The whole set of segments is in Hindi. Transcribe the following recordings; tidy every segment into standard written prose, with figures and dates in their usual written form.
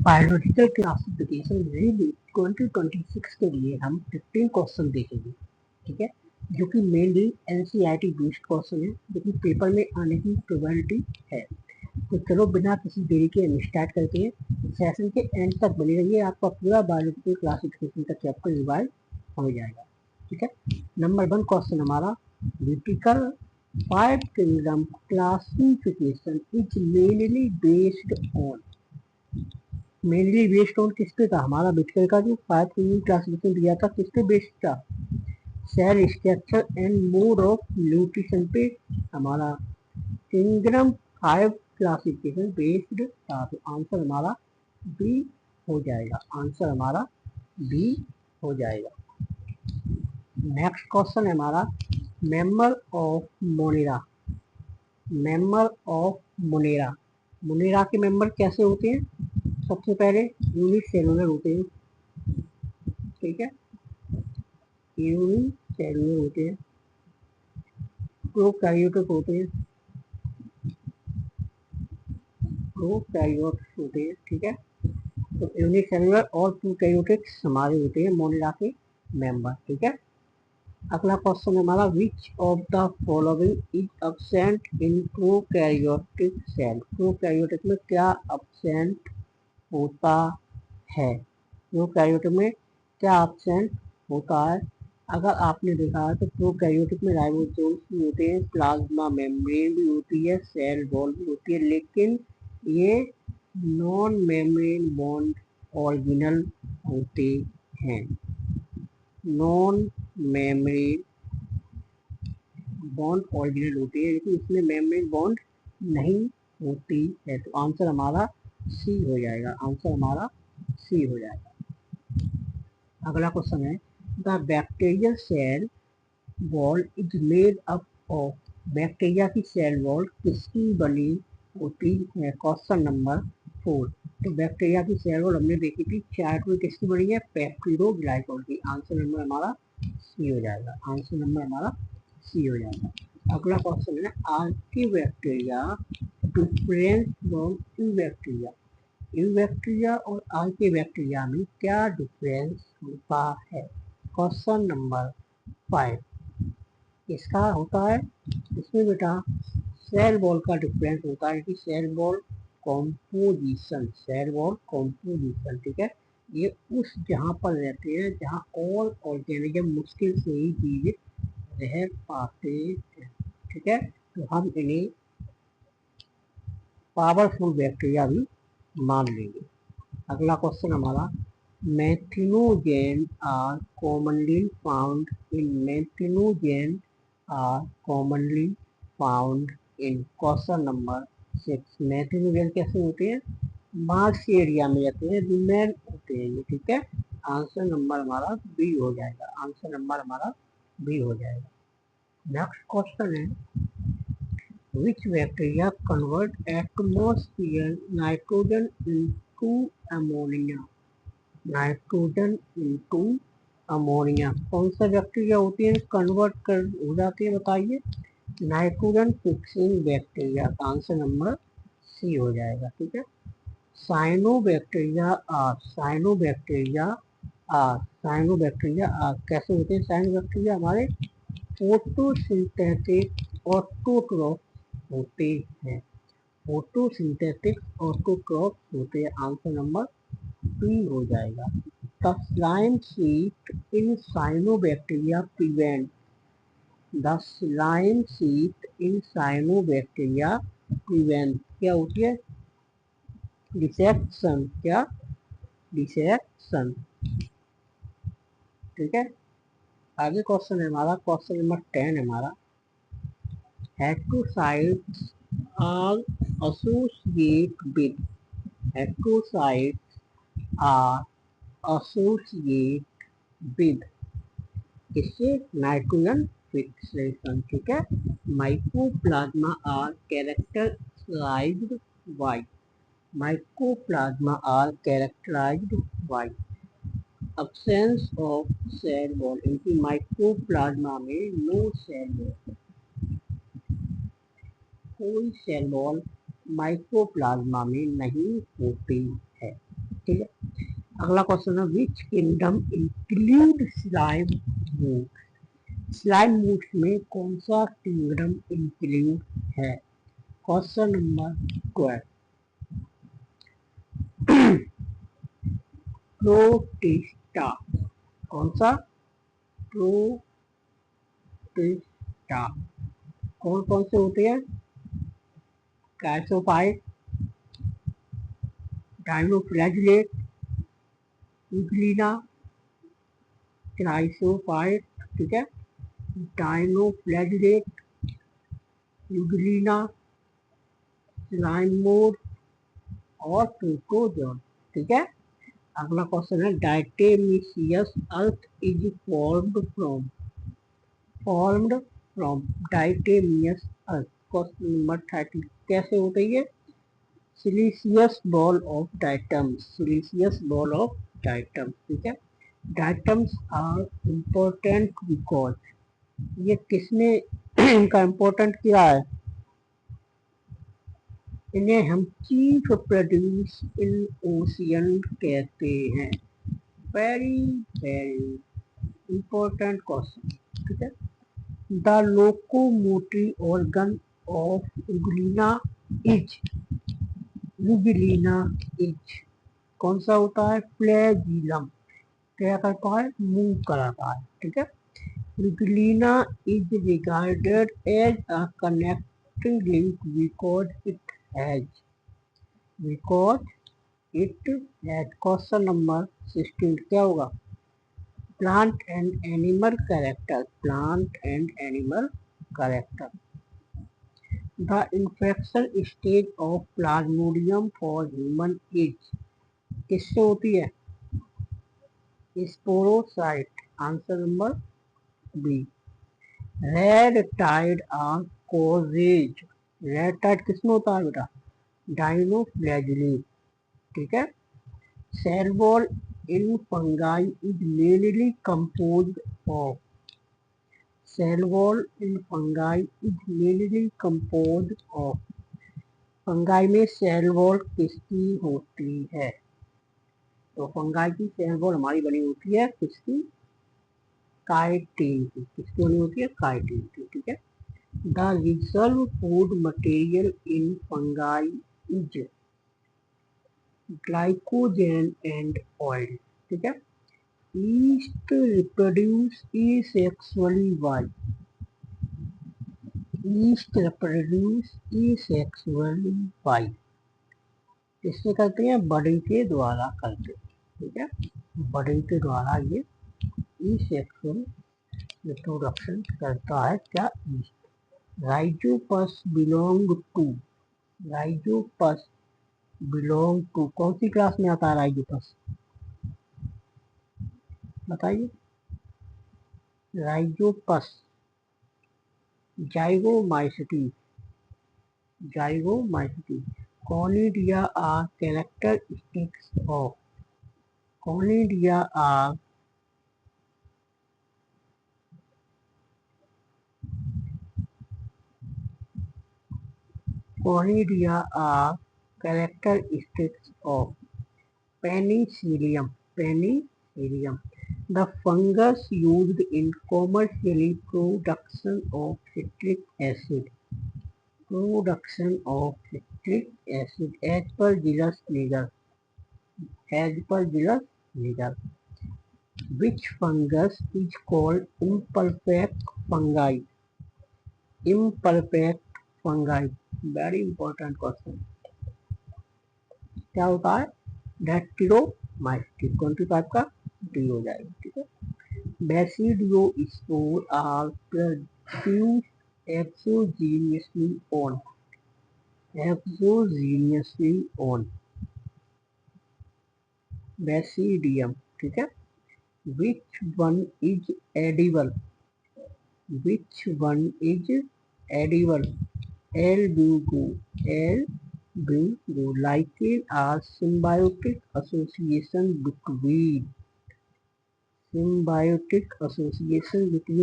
बायोलॉजिकल क्लासिफिकेशन में 2026 के लिए हम 15 क्वेश्चन देखेंगे, ठीक है, जो कि मेनली एनसीईआरटी बेस्ड क्वेश्चन है, जो कि पेपर में आने की प्रोबेबिलिटी है। तो चलो बिना किसी देरी के हम स्टार्ट करते हैं। सेशन के एंड तक बने रहिए, आपका पूरा बायोलॉजिकल क्लासिफिकेशन का चैप्टर रिवाइज हो जाएगा, ठीक है। नंबर 1 क्वेश्चन हमारा, विटिकल 5 kingdom classification is mainly based on. Mainly based on किस पे था? हमारा विटिकल का जो 5 किंगडम क्लासिफिकेशन दिया था किस पे बेस्ड था? Cell structure and mode of nutrition पे हमारा किंगडम 5 क्लासिफिकेशन बेस्ड था। तो आंसर हमारा बी हो जाएगा, आंसर हमारा बी हो जाएगा। नेक्स्ट क्वेश्चन है हमारा, member of Monera. Member of Monera, Monera के मेंबर कैसे होते हैं? सबसे पहले यूनिसेलुलर होते हैं, ठीक है, यूनिसेलुलर होते हैं, प्रोकैरियोटिक होते हैं, प्रोकैरियोट्स होते हैं, ठीक है। तो यूनिसेलुलर और प्रोकैरियोटिक्स हमारे होते हैं मोनेरा के मेंबर, ठीक है। अगला क्वेश्चन हमारा, which of the following is absent in prokaryotic cell. Prokaryotic में क्या एब्सेंट होता है? प्रोकैरियोटिक में क्या एब्सेंट होता है? अगर आपने देखा है तो प्रोकैरियोटिक में राइबोसोम्स भी होते हैं, प्लाज्मा मेम्ब्रेन भी होती है, सेल वॉल भी होती है, लेकिन ये नॉन मेम्ब्रेन बॉन्ड ऑर्गेनल होते हैं, नॉन मेम्ब्रेन बॉन्ड ऑर्गेनल होती है, लेकिन इसमें मेम्ब्रेन बॉन्ड नहीं होती है। तो आंसर हमारा सी हो जाएगा, आंसर हमारा सी हो जाएगा। अगला क्वेश्चन है, the bacterial cell wall is made up of. Bacteria की सेल वॉल किसकी बनी होती है? Question number 4। तो बैक्टीरिया की सेल वॉल हमने देखी थी चार्ट में, किसकी बनी है? पेप्टिडोग्लाइकॉन की। आंसर नंबर हमारा सी हो जाएगा, आंसर नंबर हमारा सी हो जाएगा। अगला क्वेश्चन है, archaebacteria difference from eubacteria. Eubacteria और आर्कीबैक्टीरिया में क्या डिफरेंस होता है? क्वेश्चन नंबर 5 इसका होता है, इसमें बेटा सेल वॉल का डिफरेंस होता है कि cell wall composition, cell wall composition, ठीक है। ये उस जहाँ पर रहते हैं जहाँ और ऑर्गेनिज्म मुश्किल से ही जीवित रह पाते हैं, ठीक है। तो हम इन्हें पावरफुल बैक्टीरिया भी मान लेंगे। अगला क्वेश्चन हमारा, methanogen are commonly found in. Methanogen are commonly found in. Question number 6, methanogen कैसे होते हैं? मार्स एरिया में रहते हैं, रिमेन होते हैं ये, ठीक है। आंसर नंबर हमारा बी हो जाएगा, आंसर नंबर हमारा बी हो जाएगा। नेक्स्ट क्वेश्चन है, which bacteria convert atmosphere nitrogen into ammonia। Nitrogen into ammonia. कौन सा बैक्टीरिया होती है कन्वर्ट कर हो जाती है? बताइए। Nitrogen fixing bacteria. Answer number C हो जाएगा, ठीक है। Cyanobacteria are, cyanobacteria are, cyanobacteria are कैसे होते हैं? साइनोबैक्टीरिया हमारे फोटोसिंथेटिक ऑटोट्रॉफ होते हैं, फोटोसिंथेटिक ऑटोट्रॉफ होते हैं। आंसर नंबर बी हो जाएगा। The slime sheet in cyanobacteria prevent। The slime sheet in cyanobacteria prevent क्या होती है? डिसेक्शन, क्या? डिसेक्शन, ठीक है। आगे क्वेश्चन है हमारा, क्वेश्चन नंबर 10 है हमारा, heterocysts are associate with. Heterocysts are associate with किससे? नाइट्रोजन फिक्सेशन, ठीक है। Mycoplasma are characterized by. Mycoplasma are characterized by absence of cell wall. इनकी माइकोप्लाज्मा में नो सेल वॉल, कोई सेल वॉल माइकोप्लाज्मा में नहीं होती है। ठीक है। अगला क्वेश्चन है which kingdom include slime mould. Slime mould में कौन सा किंगडम इंक्लूड है? Question number 12। प्रोटिस्टा। कौन सा? प्रोटिस्टा। कौन कौन से होते हैं? कैल्सोफाइट, डाइनोफ्लैजिलेट, यूग्लिना, क्राइसोफाइट, ठीक है, डाइनोफ्लैजिलेट, यूग्लिना, स्लाइम मोड और प्रोटोजोन। ठीक है। अगला क्वेश्चन है diatomaceous earth is formed from diatomaceous earth. Question number 30 कैसे होती है? Siliceous wall of diatoms. Siliceous wall of diatoms. ठीक है। डाइटम्स आर इम्पोर्टेंट बिकॉज, ये किसने इनका इम्पोर्टेंट किया है? इन्हें हम चीफ प्रोड्यूस इन ओशियन कहते हैं। Very very important question. ठीक है। The locomotive organ of is Euglena is. कौन सा होता है? फ्लैजिलम। क्या करता है? मूव कराता है। ठीक है। Euglena is regarded as a connecting link because it has. Question number 16 क्या होगा? Plant and animal character. Plant and animal character. The infection stage of Plasmodium for human is. किससे होती है? Sporozoite. Answer number B. Red tide are causes. Red tide किसमें होता है बेटा? डाइनोफ्लैजिलेट। ठीक है। Cell wall in fungi is mainly composed of. Cell wall in fungi is mainly composed of. Fungi में सेल वॉल किसकी होती है? तो फंगाई की सेल वॉल हमारी बनी होती है किसकी? काइटिन की। किसकी बनी होती है? काइटिन की। ठीक है। The reserve food material in fungi is glycogen and oil. ठीक है। East reproduce asexually by। East reproduce asexually by। किससे करते हैं? बड़ी के द्वारा करते हैं। ठीक है। बड़ी के द्वारा ये सेक्सुअल रिप्रोडक्शन करता है। क्या? Yeast. Rhizopus belong to. Rhizopus belong to कौन सी क्लास में आता है राइजोपस? बताइए। Rhizopus zygomycetes. Zygomycetes. Conidia are characteristics of. Conidia are conidia are characteristics of Penicillium. Penicillium. The fungus used in commercially production of citric acid. Production of citric acid as per genus Niger. As per genus Niger. Which fungus is called imperfect fungi? Imperfect fungi. Very important question. क्या होता है? डैक्टिलोमाइसिस। 25 का डी हो जाएगा। ठीक है। Basidiospores are produced exogenously on Basidium। ठीक है। Which one is edible? Which one is edible? Albugo। Albugo। Lichen are symbiotic association between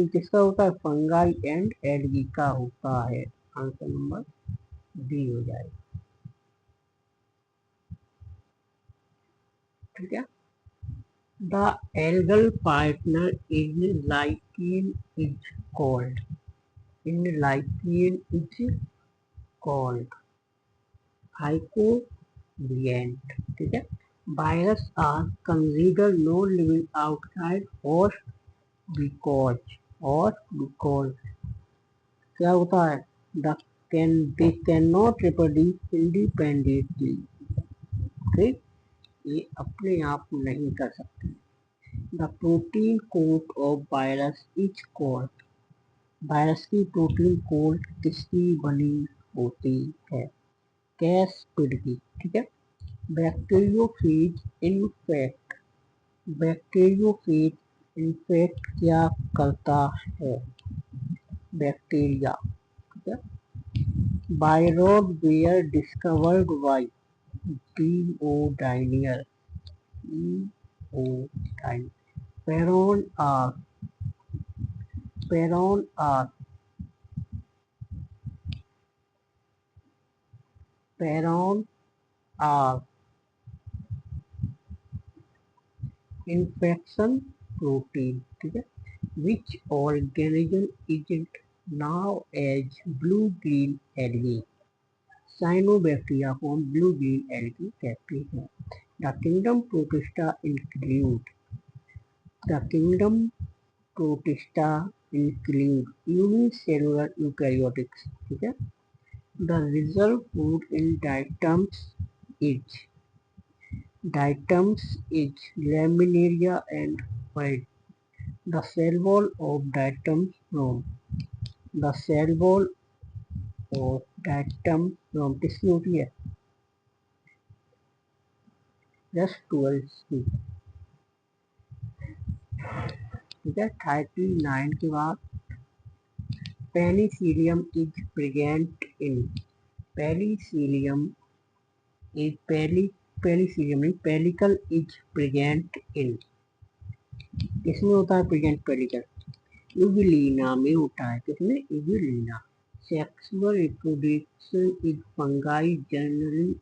किसका होता है? फंगाई एंड एल्गी का होता है। आंसर नंबर डी हो जाएगा। ठीक है। The algal partner in lichen is called hypoviant, ठीक है। Virus are consider no living outside because क्या होता है, the they can not reproduce independently, ठीक, ये अपने आप नहीं कर सकते। The protein coat of virus is called, virus की प्रोटीन कोट किसकी बनी होती है, कैस्पिड की, ठीक है। बैक्टीरियोफेज इन्फेक्ट, बैक्टीरियोफेज इन्फेक्ट क्या करता है, बैक्टीरिया, ठीक है। बायरोड were discovered by Diener, prion are, prion are, prion are infection protein, ठीक है। which organism isn't now as blue green algae, cyanobacteria को हम blue green algae कहते हैं। the kingdom protista include, the kingdom protista include unicellular eukaryotics, ठीक है। the reserve food in diatoms is laminaria and white. The cell wall of diatoms from, the cell wall of diatom from किसकी होती है, प्लस 12 की, ठीक है। 39 के बाद Penicillium is present in, Penicillium is Penicillium नहीं, पेलिकल इज प्रेजेंट इन, किसमें होता है प्रेजेंट पेलिकल, यूबिलीना में होता है, किसमें, Euglena. Sexual reproduction is fungi generally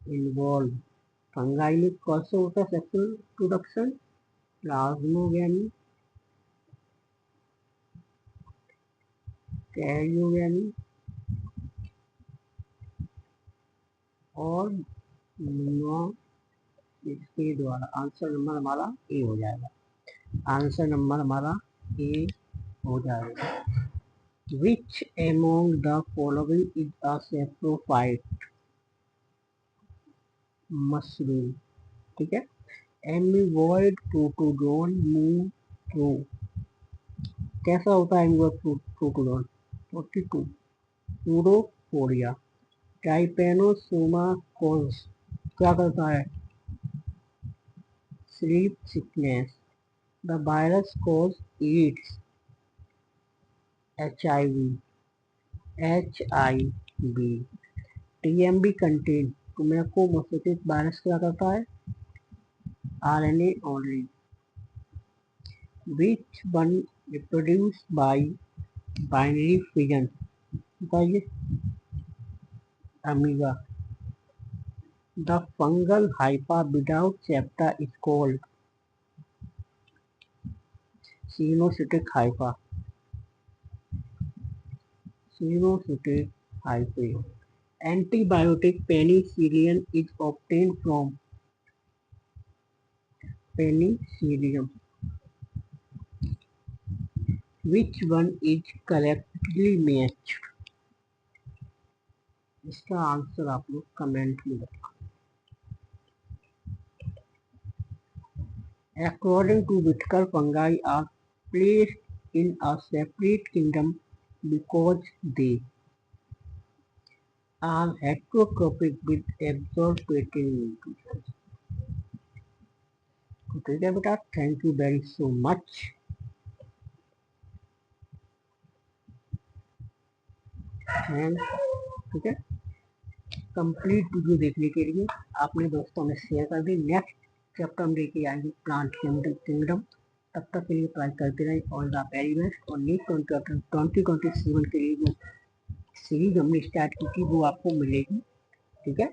involve, fungi में कौन सा होता है सेक्सुअल रिप्रोडक्शन, प्लाज्मोगेमी, कैरियोगेमी और इसके द्वारा। आंसर नंबर हमारा ए हो जाएगा, आंसर नंबर हमारा ए हो जाएगा। Which among the following is a saprophyte mushroom, ठीक है। एमिवॉइड प्रोटोजोन मूव थ्रू, कैसा होता है एमिवॉइड प्रोटोजोन, 42 यूरोफोरिया। ट्राइपेनोसोमा कॉज क्या करता है, sleep sickness. The virus cause AIDS, HIV, TMB contain tobacco mosaic virus क्या करता है, RNA only. Which one reproduced by binary fission, बताइए, amoeba. The fungal hypha without septa is called cyanocytic hypha, cyanocytic hyphae. Antibiotic penicillin is obtained from penicillium. Which one is correctly matched, इसका आंसर आप लोग कमेंट में बताओ। According to Whitaker, fungi are placed in a separate kingdom because they are heterotrophic with absorbed protein nutrients. ठीक है बेटा, thank you very so much. ठीक है, कंप्लीट वीडियो देखने के लिए आपने दोस्तों में शेयर कर दी। नेक्स्ट चैप्टर हम लेके आएंगे प्लांट किंगडम, तब तक के लिए ट्राई करते रहे ऑल द वेरी बेस्ट। और नेक्स्ट 2027 के लिए जो सीरीज हमने स्टार्ट की थी वो आपको मिलेगी, ठीक है।